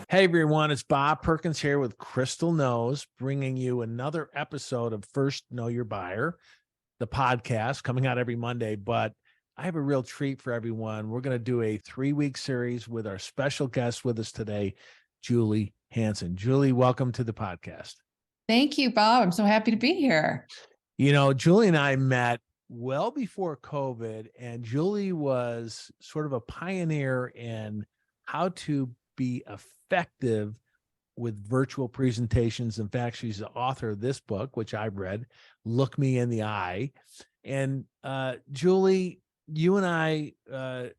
Hey everyone, it's Bob Perkins here with Crystal Knows, bringing you another episode of First Know Your Buyer, the podcast coming out every Monday. But I have a real treat for everyone. We're going to do a 3-week series with our special guest with us today, Julie Hansen. Julie, welcome to the podcast. Thank you, Bob. I'm so happy to be here. You know, Julie and I met well before COVID, and Julie was sort of a pioneer in how to be effective with virtual presentations. In fact, she's the author of this book, which I've read, Look Me in the Eye. And Julie, you and I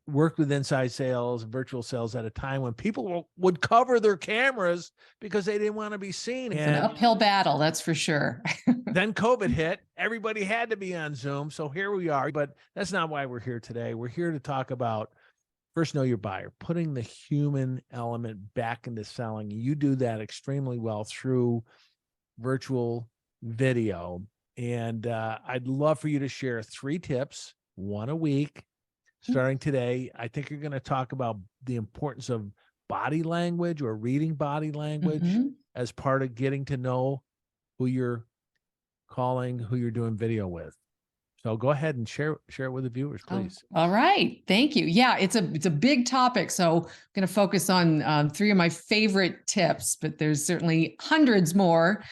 worked with inside sales, virtual sales at a time when people would cover their cameras because they didn't want to be seen. It's an uphill battle, that's for sure. Then COVID hit. Everybody had to be on Zoom. So here we are. But that's not why we're here today. We're here to talk about First Know Your Buyer, putting the human element back into selling. You do that extremely well through virtual video. And I'd love for you to share 3 tips, 1 a week, starting today. I think you're going to talk about the importance of body language or reading body language as part of getting to know who you're calling, who you're doing video with. So go ahead and share it with the viewers, please. All right. Thank you. Yeah, it's a big topic. So I'm going to focus on 3 of my favorite tips, but there's certainly hundreds more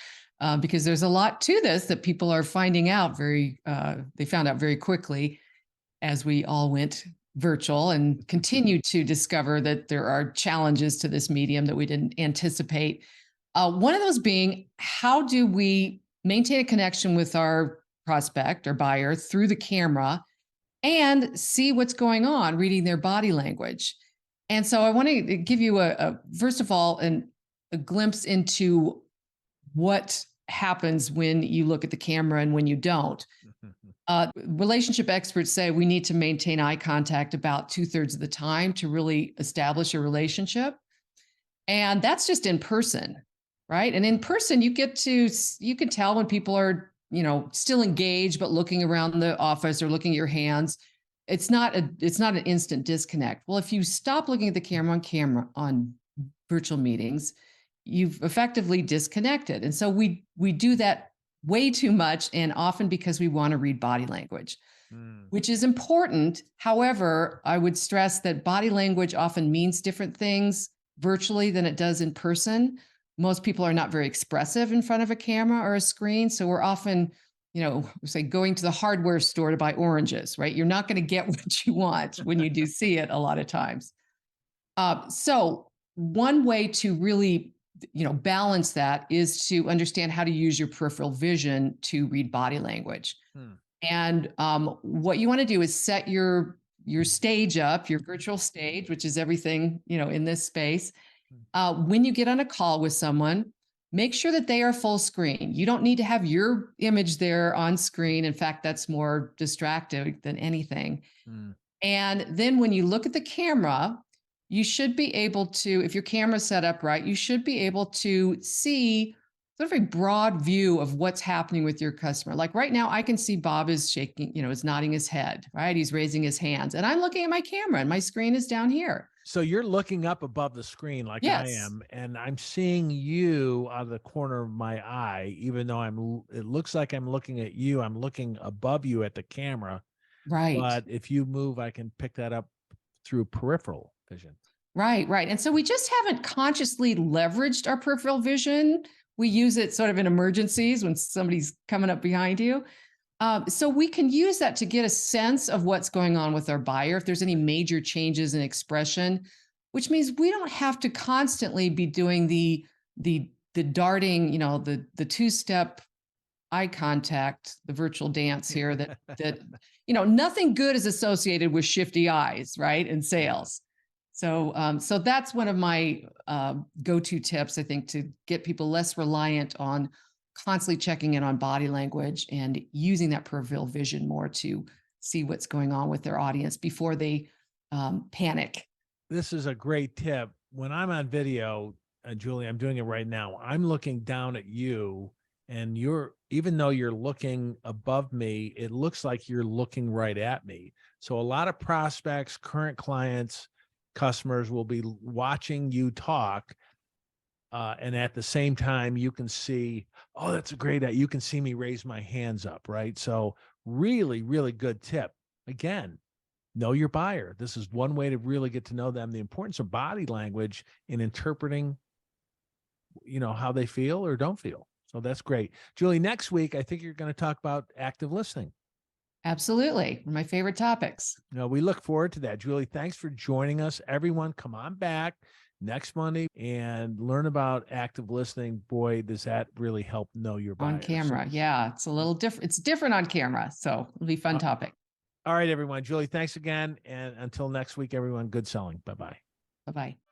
because there's a lot to this that people are finding out they found out very quickly as we all went virtual and continue to discover that there are challenges to this medium that we didn't anticipate. One of those being, how do we maintain a connection with our prospect or buyer through the camera and see what's going on, reading their body language. And so I want to give you first of all, a glimpse into what happens when you look at the camera and when you don't. Relationship experts say we need to maintain eye contact about 2/3 of the time to really establish a relationship. And that's just in person, right? And in person, you can tell when people are still engaged, but looking around the office or looking at your hands. It's not an instant disconnect. Well, if you stop looking at the camera on virtual meetings, you've effectively disconnected. And so we do that way too much, and often because we want to read body language, which is important. However, I would stress that body language often means different things virtually than it does in person. Most people are not very expressive in front of a camera or a screen. So we're often, say going to the hardware store to buy oranges, right? You're not going to get what you want when you do see it a lot of times. So one way to really, balance that is to understand how to use your peripheral vision to read body language. And what you want to do is set your stage up, your virtual stage, which is everything, in this space. When you get on a call with someone, make sure that they are full screen. You don't need to have your image there on screen. In fact, that's more distracting than anything. And then when you look at the camera, you should be able to, if your camera's set up right, you should be able to see sort of a broad view of what's happening with your customer. Like right now, I can see Bob is shaking, is nodding his head, right? He's raising his hands, and I'm looking at my camera and my screen is down here. So you're looking up above the screen like I am, and I'm seeing you out of the corner of my eye, even though it looks like I'm looking at you. I'm looking above you at the camera. Right. But if you move, I can pick that up through peripheral vision. Right. And so we just haven't consciously leveraged our peripheral vision. We use it sort of in emergencies when somebody's coming up behind you. So we can use that to get a sense of what's going on with our buyer, if there's any major changes in expression, which means we don't have to constantly be doing the darting, the 2-step eye contact, the virtual dance here that nothing good is associated with shifty eyes, right? In sales. So that's one of my go-to tips, I think, to get people less reliant on constantly checking in on body language and using that peripheral vision more to see what's going on with their audience before they panic. This is a great tip. When I'm on video, Julie, I'm doing it right now. I'm looking down at you, and even though you're looking above me, it looks like you're looking right at me. So a lot of prospects, current clients, customers will be watching you talk, And at the same time, you can see, oh, that's a great idea. You can see me raise my hands up, right? So really, really good tip. Again, know your buyer. This is one way to really get to know them. The importance of body language in interpreting, how they feel or don't feel. So that's great. Julie, next week, I think you're going to talk about active listening. Absolutely. One of my favorite topics. We look forward to that. Julie, thanks for joining us. Everyone, come on back next Monday and learn about active listening. Boy, does that really help know your buyer. On camera. Yeah, it's a little different. It's different on camera. So it'll be a fun topic. All right, everyone. Julie, thanks again. And until next week, everyone, good selling. Bye-bye. Bye-bye.